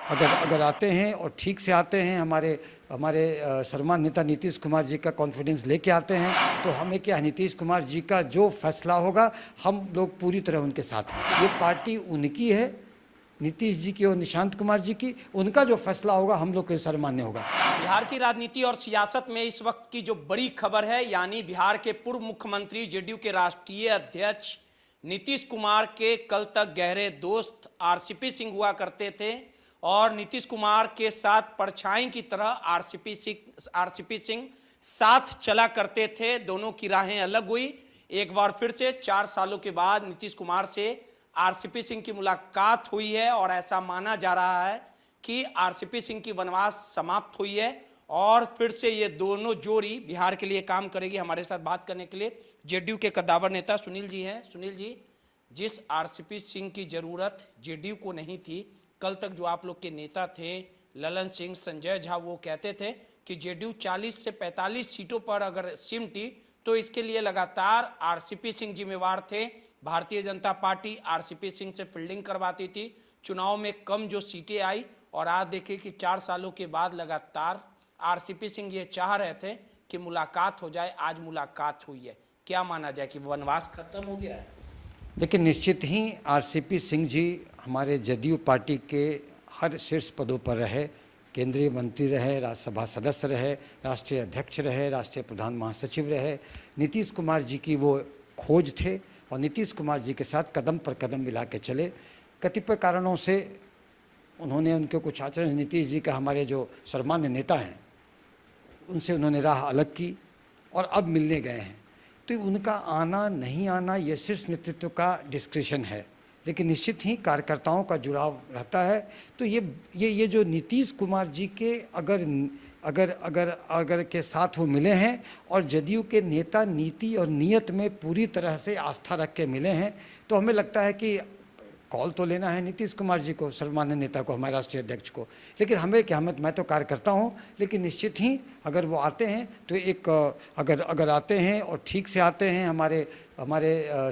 अगर अगर आते हैं और ठीक से आते हैं, हमारे हमारे सम्मानित नेता नीतीश कुमार जी का कॉन्फिडेंस लेके आते हैं, तो हमें क्या, नीतीश कुमार जी का जो फैसला होगा हम लोग पूरी तरह उनके साथ हैं। ये पार्टी उनकी है, नीतीश जी की और निशांत कुमार जी की, उनका जो फैसला होगा हम लोग के सर मान्य होगा। बिहार की राजनीति और सियासत में इस वक्त की जो बड़ी खबर है, यानी बिहार के पूर्व मुख्यमंत्री जेडीयू के राष्ट्रीय अध्यक्ष नीतीश कुमार के कल तक गहरे दोस्त आरसीपी सिंह हुआ करते थे और नीतीश कुमार के साथ परछाई की तरह आरसीपी सिंह साथ चला करते थे। दोनों की राहें अलग हुई। एक बार फिर से 4 सालों के बाद नीतीश कुमार से आरसीपी सिंह की मुलाकात हुई है और ऐसा माना जा रहा है कि आरसीपी सिंह की वनवास समाप्त हुई है और फिर से ये दोनों जोड़ी बिहार के लिए काम करेगी। हमारे साथ बात करने के लिए जेडीयू के कद्दावर नेता सुनील जी हैं। सुनील जी, जिस आरसीपी सिंह की जरूरत जेडीयू को नहीं थी, कल तक जो आप लोग के नेता थे ललन सिंह, संजय झा, वो कहते थे कि जेडीयू 40 से 45 सीटों पर अगर सिमटी तो इसके लिए लगातार आरसीपी सिंह जिम्मेवार थे। भारतीय जनता पार्टी आरसीपी सिंह से फील्डिंग करवाती थी, चुनाव में कम जो सीटें आई, और आज देखिए कि 4 सालों के बाद लगातार आरसीपी सिंह ये चाह रहे थे कि मुलाकात हो जाए। आज मुलाकात हुई है, क्या माना जाए कि वनवास खत्म हो गया है? लेकिन निश्चित ही आरसीपी सिंह जी हमारे जदयू पार्टी के हर शीर्ष पदों पर रहे, केंद्रीय मंत्री रहे, राज्यसभा सदस्य रहे, राष्ट्रीय अध्यक्ष रहे, राष्ट्रीय प्रधान महासचिव रहे। नीतीश कुमार जी की वो खोज थे और नीतीश कुमार जी के साथ कदम पर कदम मिला के चले। कतिपय कारणों से उन्होंने उनके कुछ आचरण, नीतीश जी का हमारे जो सम्मानित नेता हैं उनसे उन्होंने राह अलग की और अब मिलने गए हैं। तो उनका आना नहीं आना ये शीर्ष नेतृत्व का डिस्क्रिशन है, लेकिन निश्चित ही कार्यकर्ताओं का जुड़ाव रहता है। तो ये जो नीतीश कुमार जी के अगर के साथ वो मिले हैं और जदयू के नेता नीति और नीयत में पूरी तरह से आस्था रख के मिले हैं, तो हमें लगता है कि कॉल तो लेना है नीतीश कुमार जी को, सम्मानित नेता को, हमारे राष्ट्रीय अध्यक्ष को। लेकिन मैं तो कार्यकर्ता हूँ, लेकिन निश्चित ही अगर वो आते हैं तो अगर आते हैं और ठीक से आते हैं, हमारे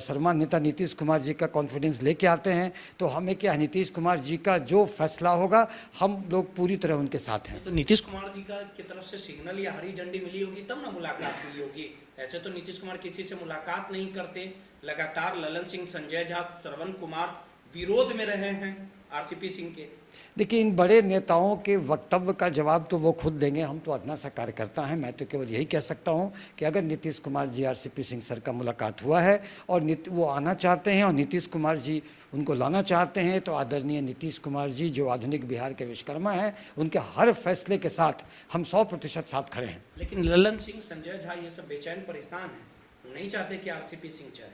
सम्मानित नेता नीतीश कुमार जी का कॉन्फिडेंस लेके आते हैं, तो हमें क्या, नीतीश कुमार जी का जो फैसला होगा हम लोग पूरी तरह उनके साथ हैं। तो नीतीश कुमार जी की तरफ से सिग्नल या हरी झंडी मिली होगी तब ना मुलाकात हुई होगी। ऐसे तो नीतीश कुमार किसी से मुलाकात नहीं करते। लगातार ललन सिंह, संजय झा, श्रवण कुमार विरोध में रहे हैं आरसीपी सिंह के। देखिए, इन बड़े नेताओं के वक्तव्य का जवाब तो वो खुद देंगे, हम तो अपना सा कार्यकर्ता हैं। मैं तो केवल यही कह सकता हूं कि अगर नीतीश कुमार जी आरसीपी सिंह सर का मुलाकात हुआ है और वो आना चाहते हैं और नीतीश कुमार जी उनको लाना चाहते हैं, तो आदरणीय नीतीश कुमार जी जो आधुनिक बिहार के विश्वकर्मा हैं, उनके हर फैसले के साथ हम 100% साथ खड़े हैं। लेकिन ललन सिंह, संजय झा ये सब बेचैन परेशान हैं, नहीं चाहते कि आरसीपी सिंह चाहे।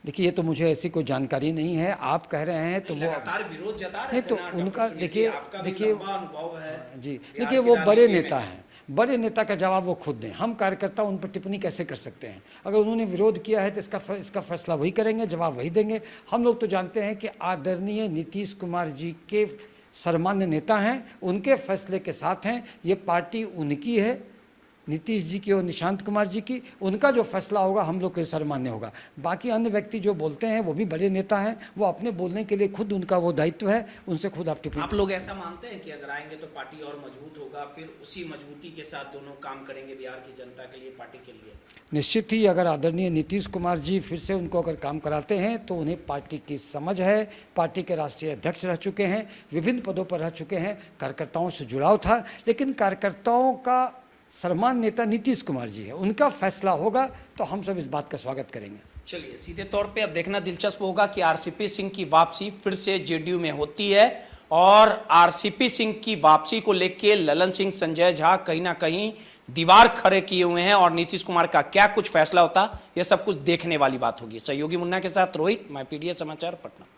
देखिए, ये तो मुझे ऐसी कोई जानकारी नहीं है। आप कह रहे हैं तो वो लगातार विरोध जता रहे नहीं, तो उनका देखिए अनुभव है जी। देखिए, वो बड़े नेता हैं, बड़े नेता का जवाब वो खुद दें। हम कार्यकर्ता उन पर टिप्पणी कैसे कर सकते हैं? अगर उन्होंने विरोध किया है तो इसका फैसला वही करेंगे, जवाब वही देंगे। हम लोग तो जानते हैं कि आदरणीय नीतीश कुमार जी के सम्मानित नेता हैं, उनके फैसले के साथ हैं। ये पार्टी उनकी है, नीतीश जी की और निशांत कुमार जी की, उनका जो फैसला होगा हम लोग के सर मान्य होगा। बाकी अन्य व्यक्ति जो बोलते हैं वो भी बड़े नेता हैं, वो अपने बोलने के लिए खुद उनका वो दायित्व है, उनसे खुद आप टिप्पणी। आप लोग ऐसा मानते हैं कि अगर आएंगे तो पार्टी और मजबूत होगा, फिर उसी मजबूती के साथ दोनों काम करेंगे बिहार की जनता के लिए, पार्टी के लिए? निश्चित ही अगर आदरणीय नीतीश कुमार जी फिर से उनको अगर काम कराते हैं तो उन्हें पार्टी की समझ है। पार्टी के राष्ट्रीय अध्यक्ष रह चुके हैं, विभिन्न पदों पर रह चुके हैं, कार्यकर्ताओं से जुड़ाव था। लेकिन कार्यकर्ताओं का सम्मानित नेता नीतीश कुमार जी है, उनका फैसला होगा तो हम सब इस बात का स्वागत करेंगे। चलिए, सीधे तौर पे अब देखना दिलचस्प होगा कि आरसीपी सिंह की वापसी फिर से जेडीयू में होती है, और आरसीपी सिंह की वापसी को लेके ललन सिंह, संजय झा कहीं ना कहीं दीवार खड़े किए हुए हैं, और नीतीश कुमार का क्या कुछ फैसला होता, यह सब कुछ देखने वाली बात होगी। सहयोगी मुन्ना के साथ रोहित, मैं पीडीए समाचार, पटना।